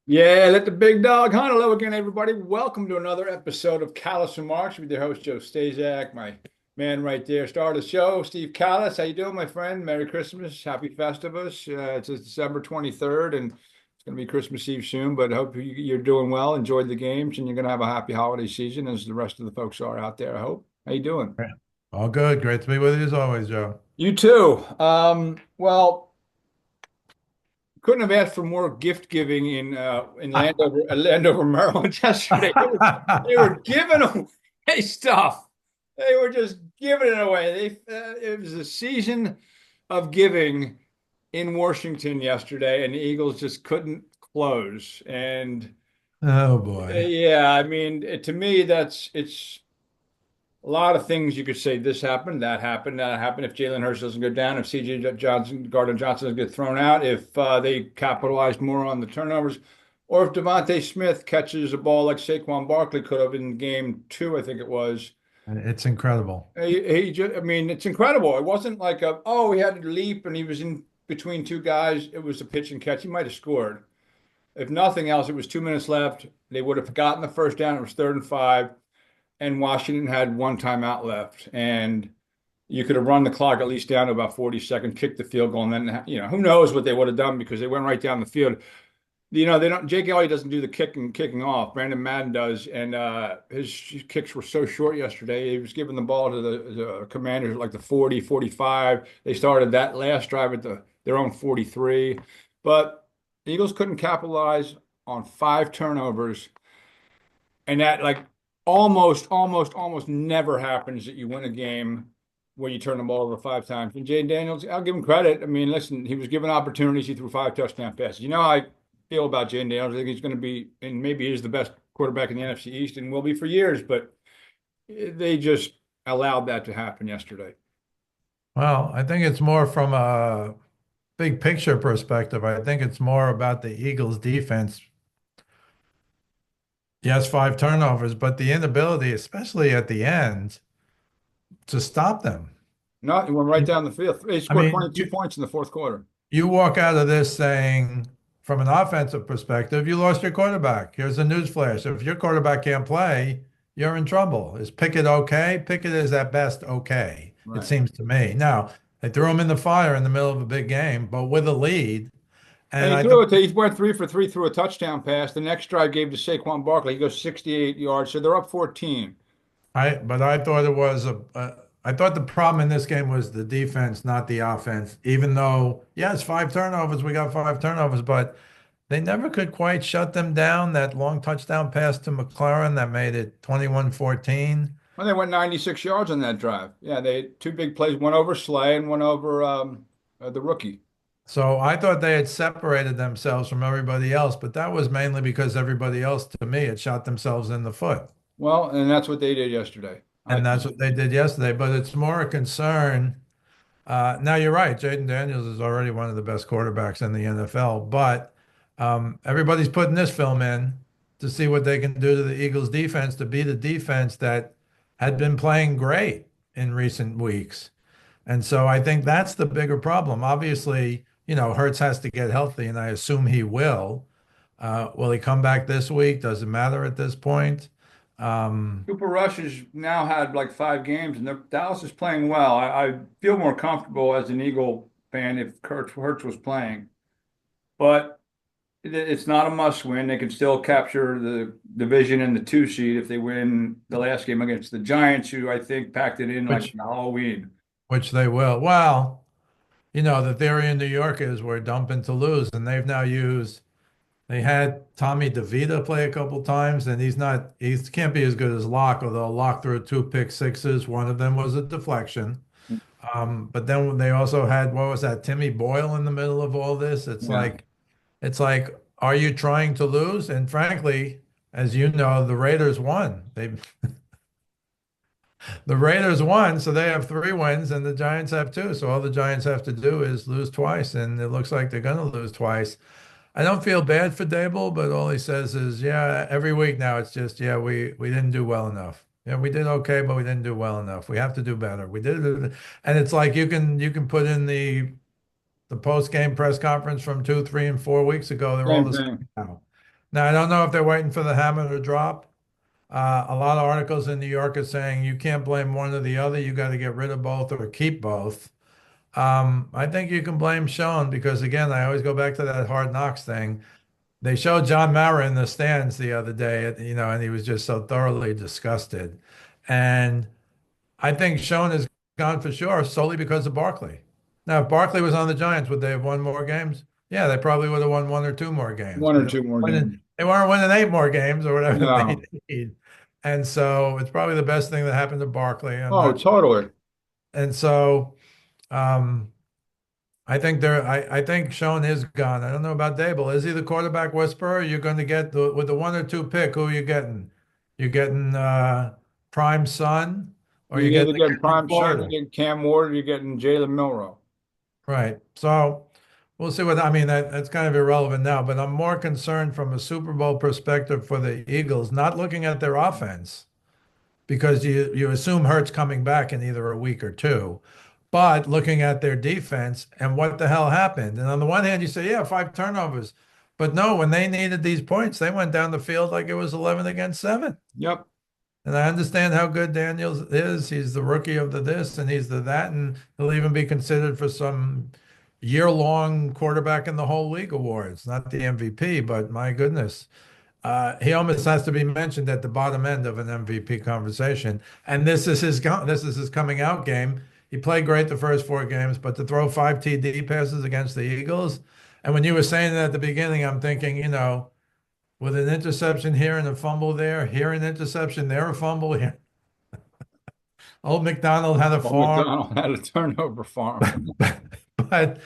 Yeah, let the big dog hunt. Hello again, everybody. Welcome to another episode of Kallas Remarks with your host Joe Staszak, my man right there. Star of the show, Steve Kallas. How you doing, my friend? Merry Christmas, Happy Festivus. It's December 23rd, and it's going to be Christmas Eve soon. But hope you're doing well. Enjoyed the games, and you're going to have a happy holiday season, as the rest of the folks are out there. I hope. How you doing? Yeah. All good. Great to be with you as always, Joe. You too. Well, couldn't have asked for more gift giving in Landover, Maryland yesterday. They were giving away stuff. They were just giving it away. It was a season of giving in Washington yesterday, and the Eagles just couldn't close. And Oh boy. yeah, I mean, to me, it's a lot of things you could say. This happened, that happened, that happened. If Jalen Hurts doesn't go down, if CJ Johnson, Gardner Johnson doesn't get thrown out, if they capitalize more on the turnovers, or if Devontae Smith catches a ball like Saquon Barkley could have in game two, I think it was. It's incredible. He just, I mean, it's incredible. It wasn't like he had to leap and he was in between two guys. It was a pitch and catch. He might have scored. If nothing else, it was 2 minutes left. They would have gotten the first down. It was 3rd and 5, and Washington had one timeout left, and you could have run the clock at least down to about 40 seconds, kicked the field goal, and then who knows what they would have done because they went right down the field. They don't. Jake Elliott doesn't do the kicking off. Brandon Madden does, and his kicks were so short yesterday. He was giving the ball to the Commanders at like the 40, 45. They started that last drive at their own 43, but the Eagles couldn't capitalize on 5 turnovers, and that like almost never happens that you win a game where you turn the ball over 5 times. And Jay Daniels, I'll give him credit. I mean, listen, he was given opportunities. He threw 5 touchdown passes. You know how I feel about Jay Daniels. I think he's going to be, and maybe he's the best quarterback in the NFC East and will be for years, but they just allowed that to happen yesterday. Well, I think it's more from a big picture perspective. I think it's more about the Eagles defense. Yes, 5 turnovers, but the inability, especially at the end, to stop them. No, he went right down the field. He I scored mean, 22 points in the fourth quarter. you walk out of this saying, from an offensive perspective, you lost your quarterback. Here's a news flash. If your quarterback can't play, you're in trouble. Is Pickett okay? Pickett is at best okay, it Right. seems to me. Now, they threw him in the fire in the middle of a big game, but with a lead. And And I thought he went 3 for 3 through a touchdown pass. The next drive gave to Saquon Barkley. He goes 68 yards. So they're up 14. I thought it was I thought the problem in this game was the defense, not the offense. Even though, yes, 5 turnovers, we got 5 turnovers, but they never could quite shut them down. That long touchdown pass to McLaren that made it 21-14. Well, they went 96 yards on that drive. Yeah, they had 2 big plays, one over Slay and one over the rookie. So I thought they had separated themselves from everybody else, but that was mainly because everybody else, to me, had shot themselves in the foot. Well, and that's what they did yesterday. I And think. that's what they did yesterday. But it's more a concern. Now you're right. Jaden Daniels is already one of the best quarterbacks in the NFL, but everybody's putting this film in to see what they can do to the Eagles defense to beat a defense that had been playing great in recent weeks. And so I think that's the bigger problem. Obviously, Hurts has to get healthy, and I assume he will. Will he come back this week? Doesn't matter at this point. Um, Cooper Rush has now had like 5 games, and Dallas is playing well. I feel more comfortable as an Eagle fan if Hurts was playing, but it's not a must win. They can still capture the division and the 2 seed if they win the last game against the Giants, who I think packed it in like which Halloween. which they will. Well, the theory in New York is we're dumping to lose, and they had Tommy DeVita play a couple times, and he can't be as good as Locke, although Locke threw 2 pick sixes. One of them was a deflection. But then they also had, what was that, Timmy Boyle in the middle of all this. Yeah. It's like, are you trying to lose? And frankly, as you know, the Raiders won. The Raiders won, so they have 3 wins, and the Giants have 2. So all the Giants have to do is lose twice, and it looks like they're going to lose twice. I don't feel bad for Dable, but all he says is, yeah, every week now it's just, yeah, we didn't do well enough. Yeah, we did okay, but we didn't do well enough. We have to do better. We did it, and it's like you can put in the post game press conference from 2, 3, and 4 weeks ago. They're all Same the thing. same now. Now, I don't know if they're waiting for the hammer to drop. A lot of articles in New York are saying you can't blame one or the other. You got to get rid of both or keep both. I think you can blame Sean because, again, I always go back to that hard knocks thing. They showed John Mara in the stands the other day, and he was just so thoroughly disgusted. And I think Sean is gone for sure solely because of Barkley. Now, if Barkley was on the Giants, would they have won more games? Yeah, they probably would have won one or two more games, One or but two more games. they weren't winning eight more games or whatever they No. need. And so it's probably the best thing that happened to Barkley. I'm Oh, not, totally. and so um, I think Sean is gone. I don't know about Dable. Is he the quarterback whisperer? You're going to get with the one or two pick. Who are you getting? You're getting prime son, or you You're getting either the getting kid from Prime Son, you're Florida? getting Cam Ward, or you're getting Jalen Milrow. Right. So we'll see what I mean. That's kind of irrelevant now, but I'm more concerned from a Super Bowl perspective for the Eagles, not looking at their offense because you assume Hurts coming back in either a week or two, but looking at their defense and what the hell happened. And on the one hand, you say, yeah, 5 turnovers, but no, when they needed these points, they went down the field like it was 11 against 7. Yep. And I understand how good Daniels is. He's the rookie of the this and he's the that, and he'll even be considered for some year-long quarterback in the whole league awards. Not the MVP, but my goodness, he almost has to be mentioned at the bottom end of an MVP conversation. And this is his coming out game. He played great the first 4 games, but to throw 5 TD passes against the Eagles, and when you were saying that at the beginning, I'm thinking, with an interception here and a fumble there, here an interception, there a fumble. Here. Old McDonald had a Well, farm, McDonald had a turnover farm. but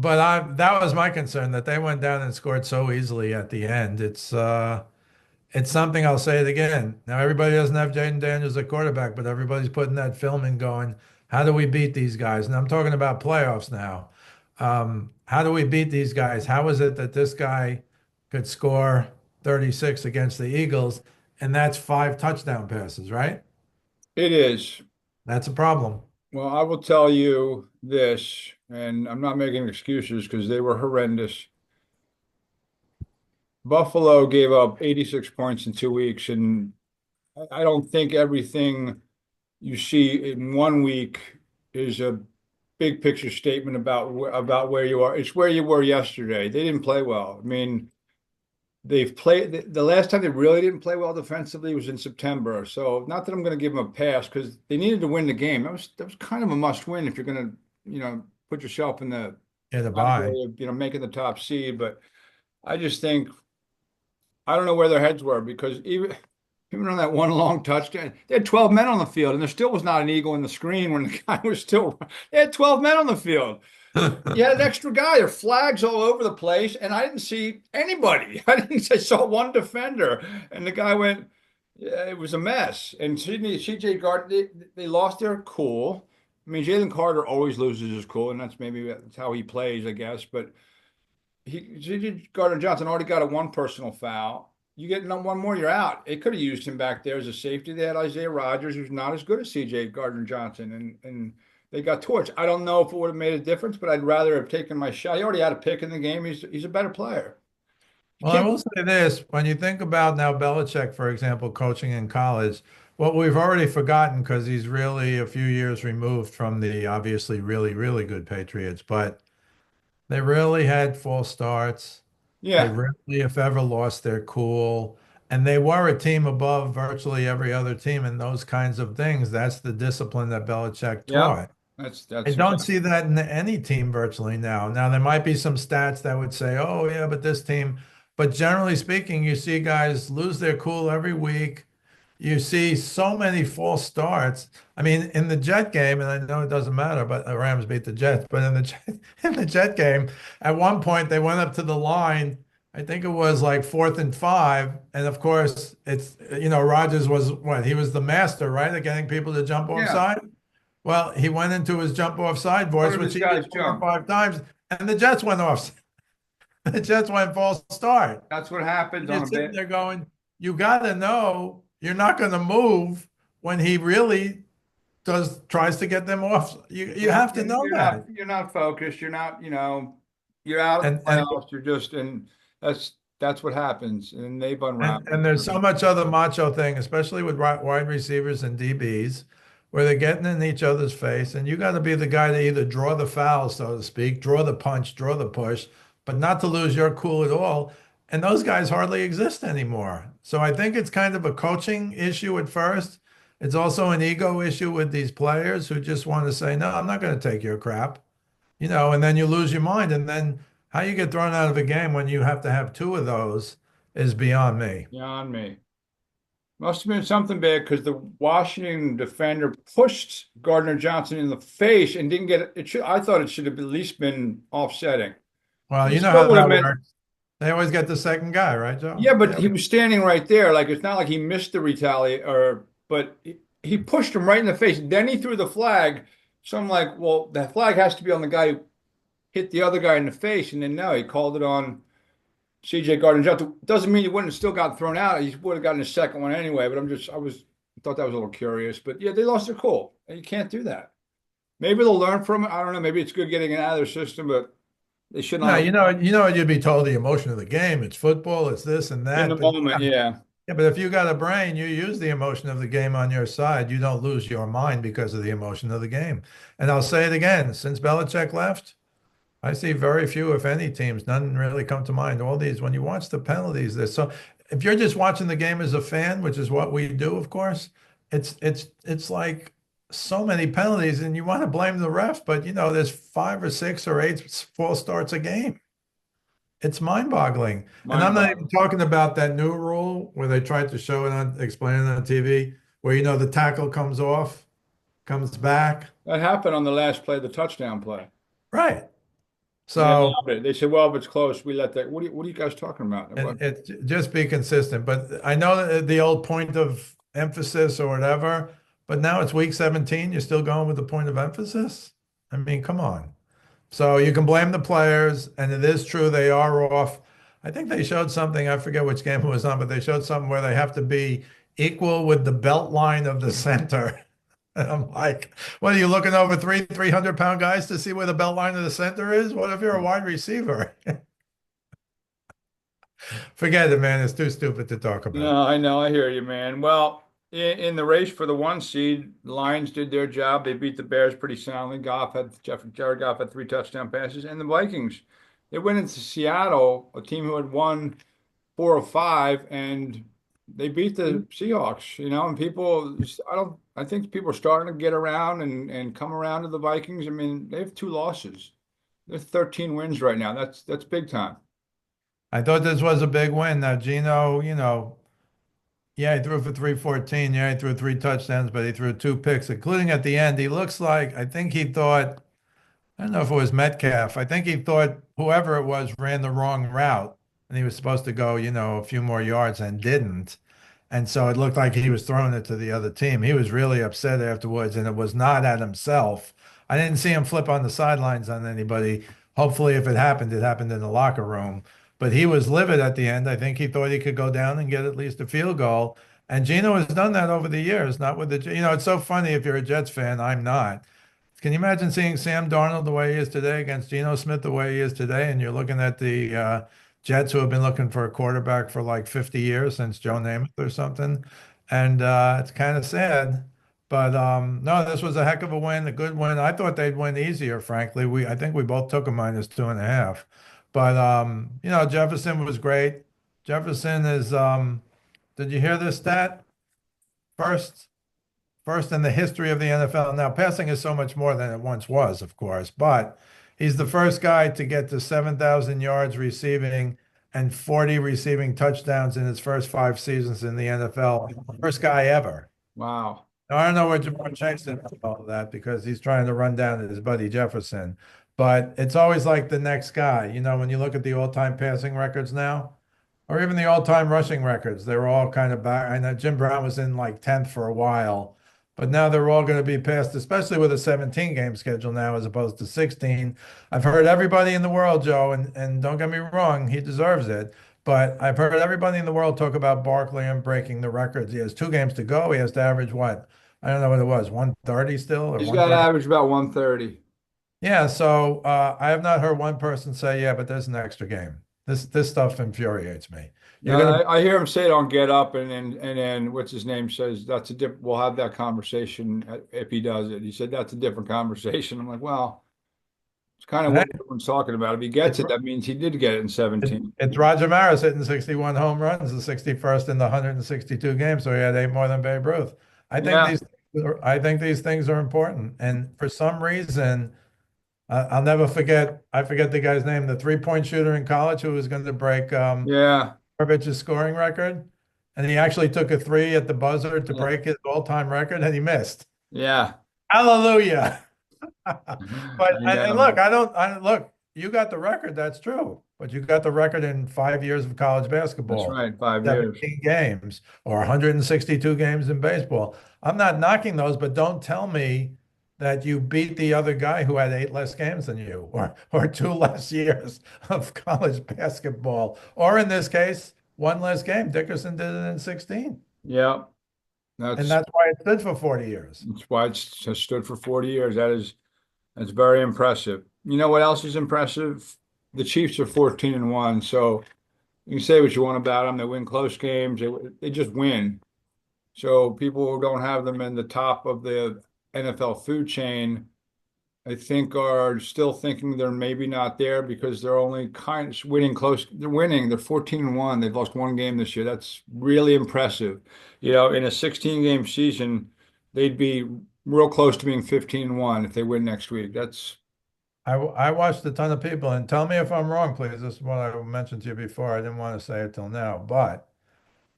I that was my concern that they went down and scored so easily at the end. It's something I'll say it again. Now everybody doesn't have Jaden Daniels at quarterback, but everybody's putting that film in going, how do we beat these guys? And I'm talking about playoffs now. How do we beat these guys? How is it that this guy could score 36 against the Eagles and that's 5 touchdown passes, right? It is. That's a problem. Well, I will tell you this, and I'm not making excuses because they were horrendous. Buffalo gave up 86 points in 2 weeks, and I don't think everything you see in 1 week is a big picture statement about where you are. It's where you were yesterday. They didn't play well. I mean, they've played the last time they really didn't play well defensively was in September. So not that I'm going to give them a pass because they needed to win the game. That was kind of a must win if you're going to, put yourself in the Yeah, to buy. category of, making the top seed. But I just think I don't know where their heads were because even on that one long touchdown, they had 12 men on the field, and there still was not an eagle in the screen when the guy was still. They had 12 men on the field. You had an extra guy. There are flags all over the place, and I didn't see anybody. I saw one defender, and the guy went. Yeah, it was a mess. And CJ Gardner, they lost their cool. I mean, Jalen Carter always loses his cool, and that's how he plays, I guess. But CJ Gardner Johnson already got a one personal foul. You get one more, you're out. It could have used him back there as a safety. They had Isaiah Rodgers, who's not as good as CJ Gardner Johnson, and they got torched. I don't know if it would have made a difference, but I'd rather have taken my shot. He already had a pick in the game. He's a better player. You Well, I can't. will say this, when you think about now Belichick, for example, coaching in college, what we've already forgotten because he's really a few years removed from the obviously really, really good Patriots, but they really had false starts. They Yeah. rarely, if ever, lost their cool. And they were a team above virtually every other team in those kinds of things. That's the discipline that Belichick Yep. taught. I That's don't exactly. see that in any team virtually now. Now, there might be some stats that would say, oh, yeah, but this team, but generally speaking, you see guys lose their cool every week. You see so many false starts. I mean, in the Jet game, and I know it doesn't matter, but the Rams beat the Jets. But in the in the Jet game, at one point they went up to the line. I think it was like 4th and 5, and of course it's Rodgers was what he was the master, right, at getting people to jump Yeah. offside. Well, he went into his jump offside How voice, did which this he did guy's 4 or 5 times, and the Jets went off. The Jets went false start. That's what happens And on you're a sitting bit. there going, you got to know you're not going to move when he really tries to get them off. You Yeah, have to know you're not that. focused. You're not, you're out of the And playoffs. You're just and that's what happens, and they've And unraveled. there's so much other macho thing, especially with wide receivers and DBs, where they're getting in each other's face, and you got to be the guy to either draw the foul, so to speak, draw the punch, draw the push, but not to lose your cool at all. And those guys hardly exist anymore. So I think it's kind of a coaching issue at first. It's also an ego issue with these players who just want to say, "No, I'm not going to take your crap." And then you lose your mind. And then how you get thrown out of a game when you have to have two of those is beyond me. Beyond me. Must have been something bad because the Washington defender pushed Gardner Johnson in the face and didn't get it. I thought it should have at least been offsetting. Well, It you know still how would have that meant, works. They always get the second guy, right, Joe? yeah, but Yeah. he was standing right there. Like it's not like he missed the retaliate or, but he pushed him right in the face. Then he threw the flag. So I'm like, well, that flag has to be on the guy who hit the other guy in the face. And then no, he called it on CJ Gardner Johnson. Doesn't mean he wouldn't have still got thrown out. He would have gotten a second one anyway. But I thought that was a little curious. But yeah, they lost their cool. And you can't do that. Maybe they'll learn from it. I don't know. Maybe it's good getting it out of their system, but they should No, not have you know, you'd be told the emotion of the game. It's football. It's this and in the that. But moment. Yeah. yeah, but if you got a brain, you use the emotion of the game on your side. You don't lose your mind because of the emotion of the game. And I'll say it again: since Belichick left, I see very few, if any, teams. None really come to mind. All these, when you watch the penalties, there's so. If you're just watching the game as a fan, which is what we do, of course, it's like so many penalties, and you want to blame the ref, but there's 5 or 6 or 8 false starts a game. It's mind-boggling. And I'm not even Mind-boggling. talking about that new rule where they tried to show it explain it on TV, where the tackle comes off, comes back. That happened on the last play, the touchdown play. Right. And they So allowed it. They said, well, if it's close, we let that. What are you guys talking about? it just be consistent. But I know that the old point of emphasis or whatever, but now it's week 17. You're still going with the point of emphasis? I mean, come on. So you can blame the players, and it is true they are off. I think they showed something, I forget which game it was on, but they showed something where they have to be equal with the belt line of the center. And I'm like, what are you looking over 300-pound guys to see where the belt line of the center is? What if you're a wide receiver? Forget it, man. It's too stupid to talk about. No, I know. I hear you, man. Well, in the race for the one seed, the Lions did their job. They beat the Bears pretty soundly. Jared Goff had 3 touchdown passes, and the Vikings, they went into Seattle, a team who had won 4 or 5, and they beat the Seahawks. And people, I think people are starting to get around and come around to the Vikings. I mean, they have 2 losses. They're 13 wins right now. That's big time. I thought this was a big win. Now, Gino, yeah, he threw for 314. Yeah, he threw 3 touchdowns, but he threw 2 picks, including at the end. He looks like, I think he thought, I don't know if it was Metcalf. I think he thought whoever it was ran the wrong route and he was supposed to go, a few more yards and didn't. And so it looked like he was throwing it to the other team. He was really upset afterwards, and it was not at himself. I didn't see him flip on the sidelines on anybody. Hopefully, if it happened in the locker room. But he was livid at the end. I think he thought he could go down and get at least a field goal. And Gino has done that over the years, not with it's so funny if you're a Jets fan. I'm not. Can you imagine seeing Sam Darnold the way he is today against Geno Smith the way he is today? And you're looking at the Jets who have been looking for a quarterback for like 50 years since Joe Namath or something. And it's kind of sad. But no, this was a heck of a win, a good win. I thought they'd win easier, frankly. I think we both took a -2.5. But Jefferson was great. Jefferson is did you hear this stat? First First in the history of the NFL. Now, passing is so much more than it once was, of course, but he's the first guy to get to 7,000 yards receiving and 40 receiving touchdowns in his first 5 seasons in the NFL. First guy ever. Wow. Now, I don't know where Jamar Chase did all of that because he's trying to run down his buddy Jefferson, but it's always like the next guy. When you look at the all-time passing records now, or even the all-time rushing records, they're all kind of back. I know Jim Brown was in like 10th for a while, but now they're all going to be passed, especially with a 17 game schedule now as opposed to 16. I've heard everybody in the world, Joe, and don't get me wrong, he deserves it. But I've heard everybody in the world talk about Barkley and breaking the records. He has 2 games to go. He has to average what? I don't know what it was, 130 still or He's got to 130? average about 130. Yeah, so I have not heard one person say, yeah, but there's an extra game. This stuff infuriates me. You're Now gonna I hear him say it on Get Up, and then what's his name says that's a different. We'll have that conversation if he does it. He said that's a different conversation. I'm like, well, it's kind of hey, what everyone's talking about. If he gets it's it, that means he did get it in 17. it's Roger Maris hitting 61 home runs, the 61st in the 162 games, so he had eight more than Babe Ruth. Yeah, I think these things are important, and for some reason, I'll never forget. I forget the guy's name, the three-point shooter in college who was going to break yeah, Popovich's scoring record, and he actually took a three at the buzzer to yeah, break his all-time record, and he missed. yeah. Hallelujah! But I and know. look, I look. You got the record. That's true. But you got the record in 5 years of college That's basketball, right. 5 years. 17 games or 162 games in baseball. I'm not knocking those, but don't tell me that you beat the other guy who had eight less games than you, or two less years of college basketball, or in this case, one less game. Dickerson did it in 16, Yeah, and that's that's why it stood for 40 years. that's why it's has stood for 40 years. That's very impressive. You know what else is impressive? The Chiefs are 14-1. So you can say what you want about them. They win close games. They just win. So people who don't have them in the top of the NFL food chain, I think, are still thinking they're maybe not there because they're only kind of winning close. They're winning. They're 14-1. They've lost one game this year. That's really impressive. In a 16-game season, they'd be real close to being 15-1 if they win next week. That's I watched a ton of people, and tell me if I'm wrong, please. This is what I mentioned to you before. I didn't want to say it till now, but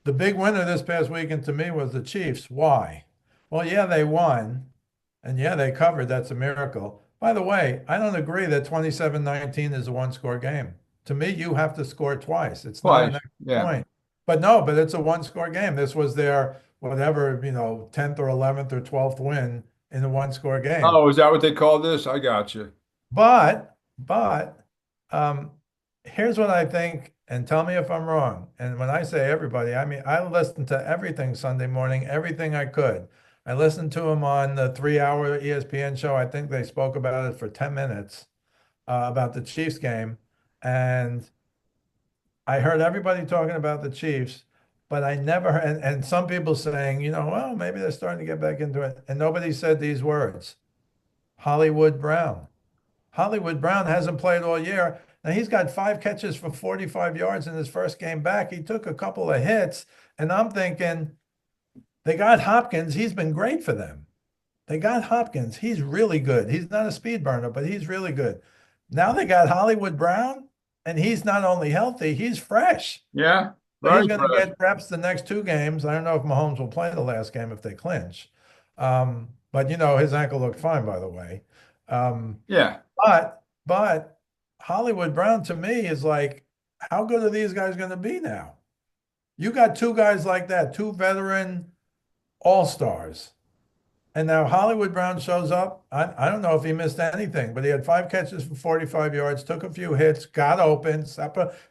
the big winner this past weekend to me was the Chiefs. Why? Well, yeah, they won, and yeah, they covered. That's a miracle. By the way, I don't agree that 27-19 is a one-score game. To me, you have to score twice. It's not an twice. extra Yeah. point. But no, but it's a one-score game. This was their whatever, 10th or 11th or 12th win in a one-score game. Oh, is that what they call this? I got you. But um, here's what I think, and tell me if I'm wrong. And when I say everybody, I mean I listened to everything Sunday morning, everything I could. I listened to him on the 3 hour ESPN show. I think they spoke about it for 10 minutes about the Chiefs game. And I heard everybody talking about the Chiefs, but I never heard, and some people saying, well, maybe they're starting to get back into it. And nobody said these words, Hollywood Brown. Hollywood Brown hasn't played all year. Now he's got 5 catches for 45 yards in his first game back. He took a couple of hits, and I'm thinking they got Hopkins. He's been great for them. They got Hopkins. He's really good. He's not a speed burner, but he's really good. Now they got Hollywood Brown, and he's not only healthy, he's fresh. Yeah. So he's Very going to fresh. get reps the next 2 games. I don't know if Mahomes will play the last game if they clinch. But his ankle looked fine, by the way. Yeah. But Hollywood Brown to me is like, how good are these guys going to be now? You got two guys like that, two veteran all-stars. And now Hollywood Brown shows up. I don't know if he missed anything, but he had 5 catches for 45 yards, took a few hits, got open,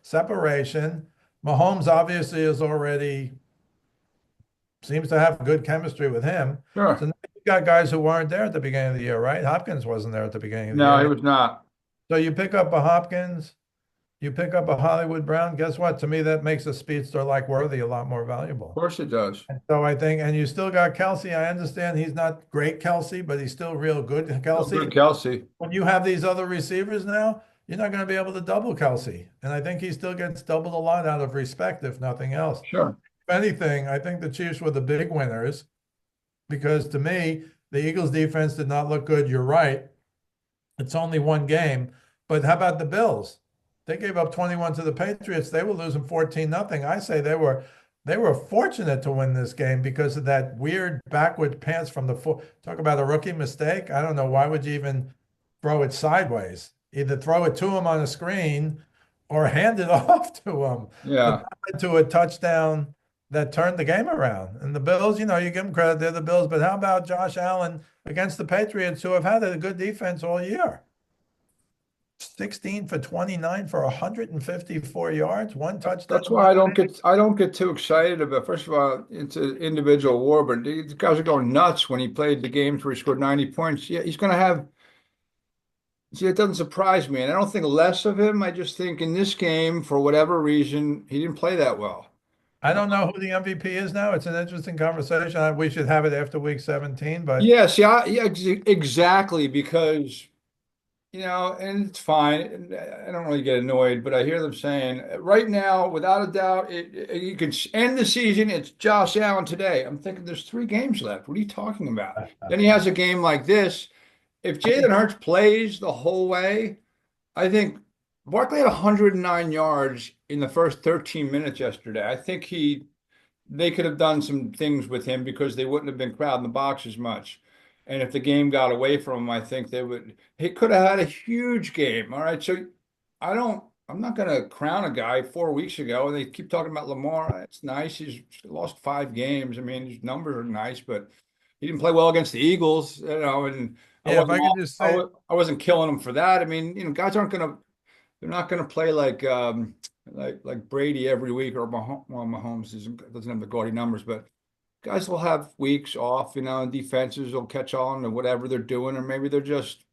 separation. Mahomes obviously is already seems to have good chemistry with him. So Sure. now you got guys who weren't there at the beginning of the year, right? Hopkins wasn't there at the beginning of the No, he year. was not. So you pick up a Hopkins, you pick up a Hollywood Brown. Guess what? To me, that makes a speedster like Worthy a lot more Of valuable. course it does. And so I think, and you still got Kelsey. I understand he's not great Kelsey, but he's still real good Still good, Kelsey. Kelsey. When you have these other receivers now, you're not going to be able to double Kelsey. And I think he still gets doubled a lot out of respect, if nothing else. Sure. If anything, I think the Chiefs were the big winners because to me, the Eagles defense did not look good. You're right. It's only one game. But how about the Bills? They gave up 21 to the Patriots. They were losing 14-0. I say they were fortunate to win this game because of that weird backward pass from the talk about a rookie mistake. I don't know why would you even throw it sideways? Either throw it to him on a screen or hand it off to him. But Yeah. that led to a touchdown that turned the game around. And the Bills, you give them credit, they're the Bills. But how about Josh Allen against the Patriots, who have had a good defense all year? 16 for 29 for 154 yards, one touchdown. That's why I don't get too excited about. First of all, it's an individual war, but these guys are going nuts when he played the games where he scored 90 points. Yeah, he's going to have See, it doesn't surprise me, and I don't think less of him. I just think in this game, for whatever reason, he didn't play that well. I don't know who the MVP is now. It's an interesting conversation. We should have it after week 17, but Yeah, see, exactly, because and it's fine. And I don't really get annoyed, but I hear them saying right now, without a doubt, you can end the season. It's Josh Allen today. I'm thinking there's 3 games left. What are you talking about? Then he has a game like this. If Jalen Hurts plays the whole way, I think Barkley had 109 yards in the first 13 minutes yesterday. I think they could have done some things with him because they wouldn't have been crowding the box as much. And if the game got away from him, I think he could have had a huge game. All right. So I'm not going to crown a guy 4 weeks ago. And they keep talking about Lamar. It's nice. He's lost 5 games. I mean, his numbers are nice, but he didn't play well against the Eagles, and yeah, if I could just say, I wasn't killing him for that. I mean, guys they're not going to play like Brady every week or Mahomes doesn't have the gaudy numbers, but guys will have weeks off, and defenses will catch on to whatever they're doing, or maybe they're just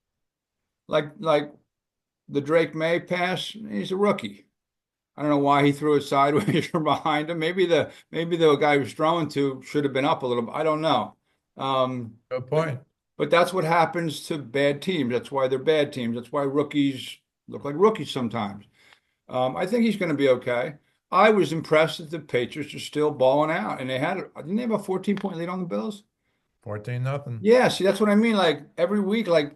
like the Drake May pass. He's a rookie. I don't know why he threw it sideways from behind him. Maybe the guy he was throwing to should have been up a little bit. I don't know. good But point. but that's what happens to bad teams. That's why they're bad teams. That's why rookies look like rookies sometimes. I think he's going to be okay. I was impressed that the Patriots are still balling out, and didn't they have a 14-point lead on the Bills? 14 nothing. Yeah, see, that's what I mean. Like every week, like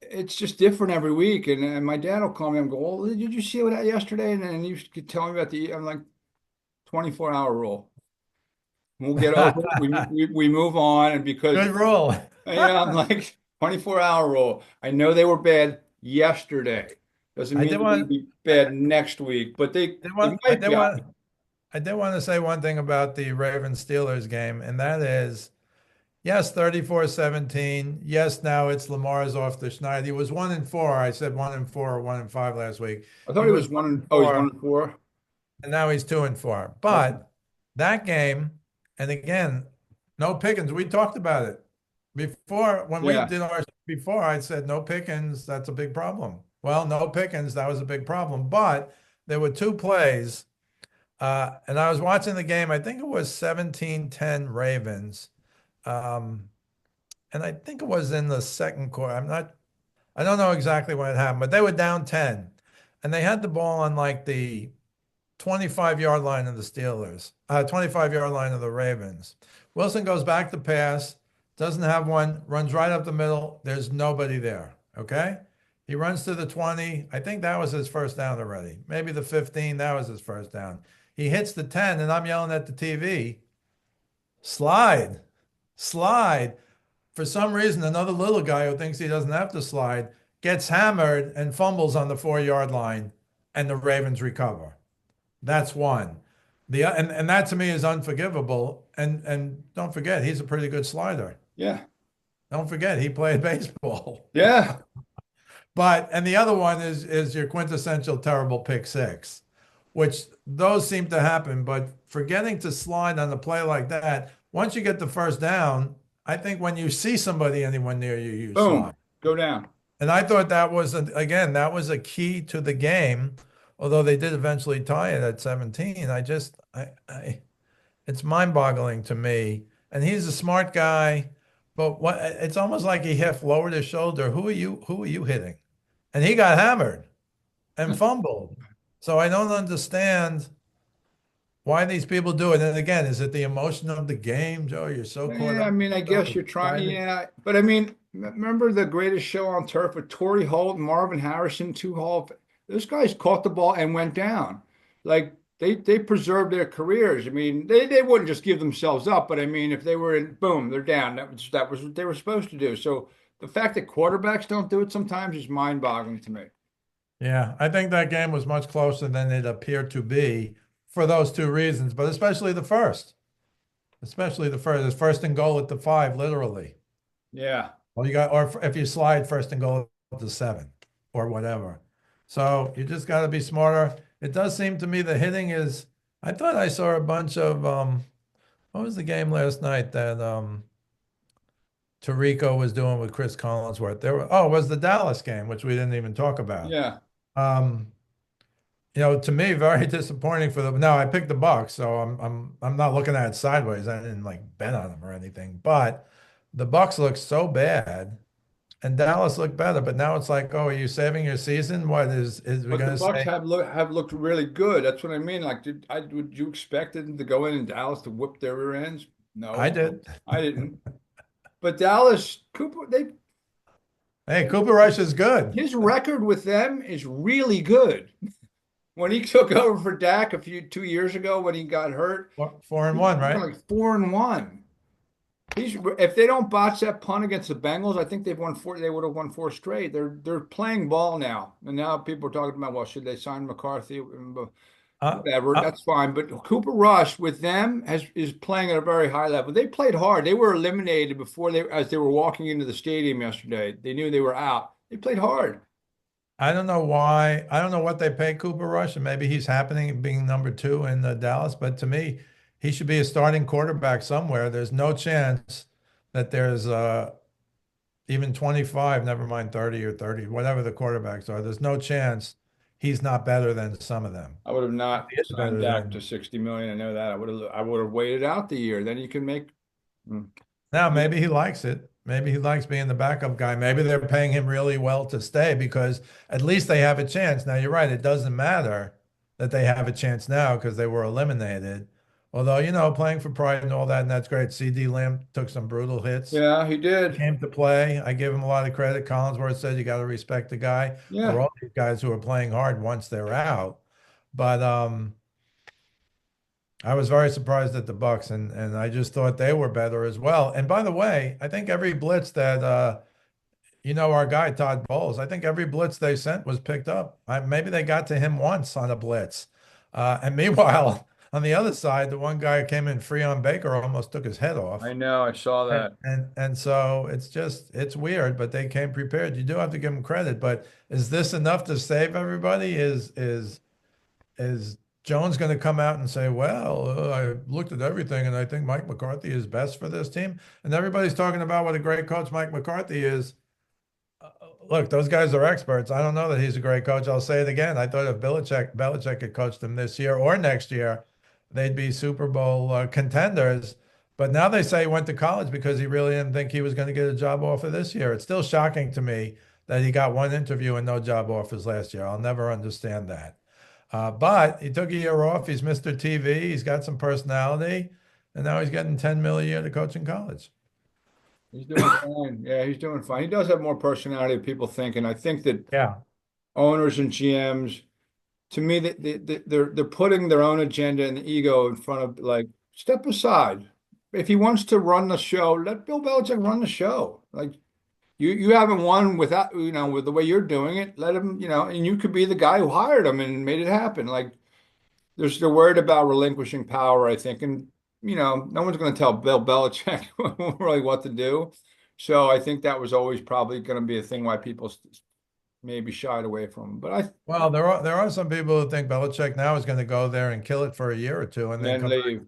it's just different every week. And my dad will call me and go, "Well, did you see what yesterday?" And then you could tell me about I'm like 24-hour rule. We'll get over it. We move on, and because Good rule. I'm like 24-hour rule. I know they were bad yesterday. Doesn't I mean did they're going to want, be bad next week, but they I might did be. want, I did want to say one thing about the Ravens Steelers game, and that is, yes, 34-17. Yes, now it's Lamar's off the schneid. He was 1-4. I said 1-4 or 1-5 last week. I thought He he was was one one and and oh, he's four, 1-4. and now he's 2-4. Okay. But that game, and again, no Pickens. We talked about it before when we Yeah. did our before. I said no Pickens. That's a big problem. Well, no Pickens. That was a big problem. But there were 2 plays, and I was watching the game. I think it was 17-10 Ravens. Um, and I think it was in the second quarter. I don't know exactly when it happened, but they were down 10 and they had the ball on like the 25-yard line of the Steelers, 25-yard line of the Ravens. Wilson goes back to pass, doesn't have one, runs right up the middle. There's nobody there. Okay. He runs to the 20. I think that was his first down already. Maybe the 15, that was his first down. He hits the 10, and I'm yelling at the TV, slide, slide. For some reason, another little guy who thinks he doesn't have to slide gets hammered and fumbles on the 4-yard line, and the Ravens recover. That's one. And that to me is unforgivable. And don't forget, he's a pretty good slider. Yeah. Don't forget, he played baseball. Yeah. But and the other one is your quintessential terrible pick six, which those seem to happen. But forgetting to slide on a play like that, once you get the first down, I think when you see somebody anyone near you, you Boom. slide. Go down. And I thought that was again that was a key to the game, although they did eventually tie it at 17. I it's mind-boggling to me. And he's a smart guy, but what it's almost like he half lowered his shoulder. Who are you hitting? And he got hammered and fumbled. So I don't understand why these people do it. And again, is it the emotion of the game, Joe? You're so caught Yeah, I up, mean, I so guess you're trying. excited. Yeah, but I mean, remember the greatest show on turf with Torrey Holt, Marvin Harrison, two Hall. Those guys caught the ball and went down. Like they preserved their careers. I mean, they wouldn't just give themselves up, but I mean, if they were in, boom, they're down. That was what they were supposed to do. So the fact that quarterbacks don't do it sometimes is mind-boggling to me. Yeah, I think that game was much closer than it appeared to be for those 2 reasons, but especially the first, it's first and goal at the 5, literally. Yeah. Well, or if you slide first and goal at the 7 or whatever. So you just got to be smarter. It does seem to me the hitting is, I thought I saw a bunch of, what was the game last night that, Tirico was doing with Chris Collinsworth. It was the Dallas game, which we didn't even talk about. Yeah. Um, to me, very disappointing for them. Now I picked the Bucks, so I'm not looking at it sideways. I didn't like bet on them or anything, but the Bucks look so bad and Dallas looked better. But now it's like, oh, are you saving your season? What is we But the gonna Bucks say? have looked really good. That's what I mean. Like, would you expect them to go in Dallas to whip their rear ends? I No, did. I didn't. But Dallas, Cooper, Hey, Cooper Rush is good. his record with them is really good. When he took over for Dak 2 years ago when he got hurt, Four and he one, went right? like 4-1. If they don't botch that punt against the Bengals, I think they've won four. They would have won four straight. They're playing ball now, and now people are talking about, well, should they sign McCarthy? Uh, Whatever, uh, that's fine. But Cooper Rush with them is playing at a very high level. They played hard. They were eliminated before as they were walking into the stadium yesterday. They knew they were out. They played hard. I don't know why. I don't know what they pay Cooper Rush, and maybe he's happening being number two in Dallas. But to me, he should be a starting quarterback somewhere. There's no chance that there's even 25, never mind 30 or 30, whatever the quarterbacks are. There's no chance he's not better than some of them. I would have not He is signed better Dak to than. 60 million. I know that. I would have waited out the year. Then you can make. Hmm. Now, Yeah. maybe he likes it. Maybe he likes being the backup guy. Maybe they're paying him really well to stay because at least they have a chance. Now, you're right. It doesn't matter that they have a chance now because they were eliminated. Although, playing for pride and all that, and that's great. CD Lamb took some brutal hits, Yeah, he did. came to play. I give him a lot of credit. Collinsworth said you got to respect the guy or Yeah. all these guys who are playing hard once they're out. But I was very surprised at the Bucks, and I just thought they were better as well. And by the way, I think every blitz that our guy Todd Bowles, I think every blitz they sent was picked up. Maybe they got to him once on a blitz, and meanwhile, on the other side, the one guy who came in free on Baker almost took his head I off. know. I saw And that. and so it's weird, but they came prepared. You do have to give them credit, but is this enough to save everybody? Is Jones going to come out and say, well, I looked at everything and I think Mike McCarthy is best for this team? And everybody's talking about what a great coach Mike McCarthy is. Look, those guys are experts. I don't know that he's a great coach. I'll say it again. I thought if Belichick had coached them this year or next year, they'd be Super Bowl contenders. But now they say he went to college because he really didn't think he was going to get a job offer this year. It's still shocking to me that he got one interview and no job offers last year. I'll never understand that. But he took a year off. He's Mr. TV. He's got some personality, and now he's getting 10 million a year to coach in college. He's doing fine. Yeah, he's doing fine. He does have more personality than people think, and I think that Yeah. owners and GMs, to me, they're putting their own agenda and ego in front of, like, step aside. If he wants to run the show, let Bill Belichick run the show. Like, you haven't won without, with the way you're doing it. Let him, and you could be the guy who hired him and made it happen. Like, they're worried about relinquishing power, I think, and no one's going to tell Bill Belichick really what to do. So I think that was always probably going to be a thing why people maybe shied away from him. But Well, there are some people who think Belichick now is going to go there and kill it for a year or two and then then come back. leave.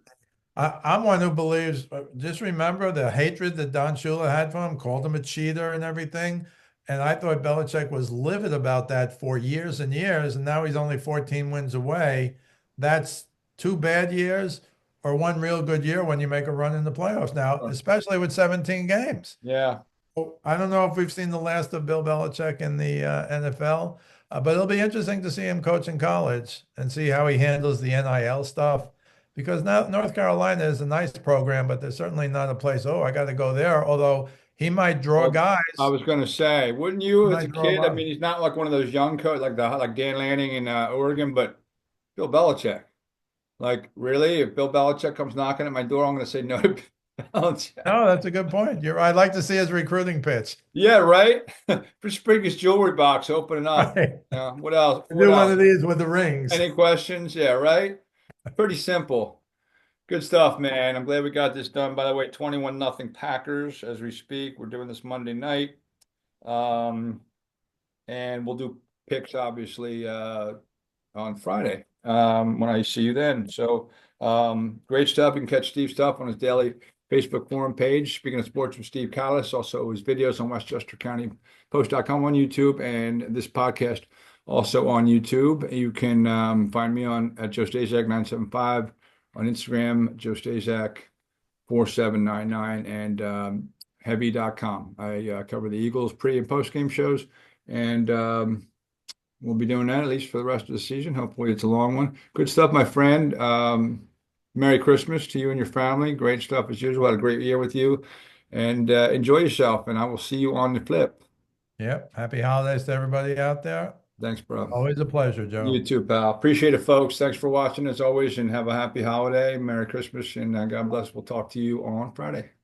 I'm one who believes, just remember the hatred that Don Shula had for him, called him a cheater and everything. And I thought Belichick was livid about that for years and years. And now he's only 14 wins away. That's two bad years or one real good year when you make a run in the playoffs now, especially with 17 games. Yeah. I don't know if we've seen the last of Bill Belichick in the NFL, but it'll be interesting to see him coach in college and see how he handles the NIL stuff. Because now North Carolina is a nice program, but they're certainly not a place, oh, I got to go there. Although he might draw Well, guys. I was going to say, wouldn't He you as a might draw a kid? I lot. mean, he's not like one of those young coach like Dan Lanning in Oregon, but Bill Belichick. Like, really, if Bill Belichick comes knocking at my door, I'm going to say no to Belichick. No, that's a good point. I'd like to see his recruiting pitch. Yeah, right. Just bring his jewelry box, open it up. Right. What else? What Do one else? of these with the rings. Any questions? Yeah, right. Pretty simple. Good stuff, man. I'm glad we got this done. By the way, 21-0 Packers as we speak. We're doing this Monday night. Um, and we'll do picks obviously on Friday when I see you then. So great stuff. You can catch Steve stuff on his daily Facebook forum page, Speaking of Sports with Steve Kallas. Also his videos on westchestercountypost.com on YouTube, and this podcast also on YouTube. You can find me on at Joe Staszak 975 on Instagram, Joe Staszak 4799, and heavy.com. I cover the Eagles pre and post game shows, and we'll be doing that at least for the rest of the season. Hopefully it's a long one. Good stuff, my friend. Merry Christmas to you and your family. Great stuff as usual. Had a great year with you, and enjoy yourself. And I will see you on the flip. Yep. Happy holidays to everybody out there. Thanks, bro. Always a pleasure, Joe. You too, pal. Appreciate it, folks. Thanks for watching as always, and have a happy holiday. Merry Christmas, and God bless. We'll talk to you on Friday.